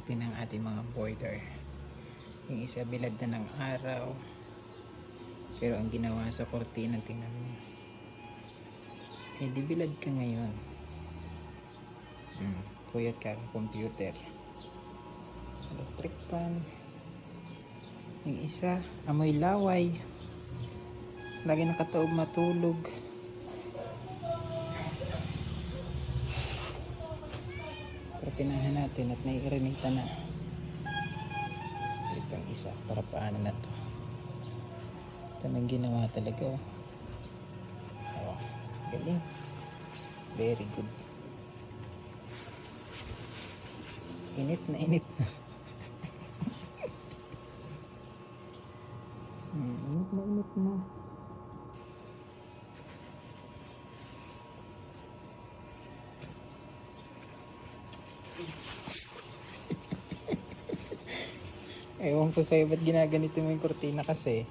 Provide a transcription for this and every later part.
din ang ating mga border. Yung isa bilad na ng araw, pero ang ginawa sa kortina, tingnan mo, di bilad ka ngayon. Kuyat ka computer. Electric fan. Yung isa amoy laway, lagi nakataob matulog. Tinahan natin at naiirinita na. Itong isa, para paano na to. Ito nang ginawa talaga. Galing. Very good. Init na init na. Init na init na. Ewan ko sa'yo, ba't ginaganito mo yung kortina kasi?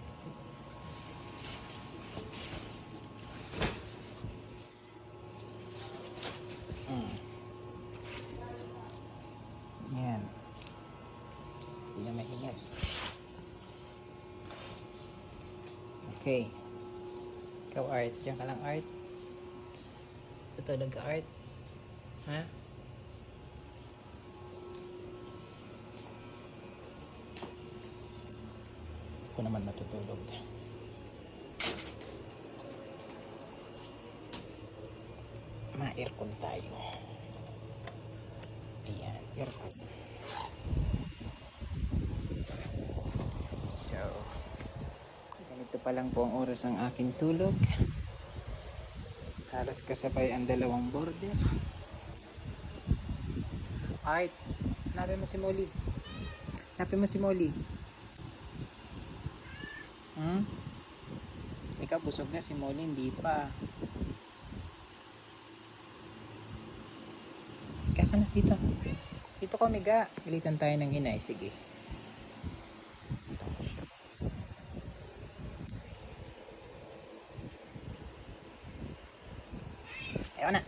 Yan. Hindi na maingat. Okay. Ikaw art. Diyan ka lang art. Tutulog ka art. Ha? Ako naman matutulog. Ma-aircon tayo. Ayan, aircon. So, ganito pa lang po ang oras ng aking tulog. Halos kasabay ang dalawang border. Art, hanapin mo si Molly. Hanapin mo si Molly. Ikaw busog na, si Molly hindi pa. Ika ka na dito. Dito ko miga. Ilitan tayo ng inay. Sige. Dito ko siya. Ayaw na.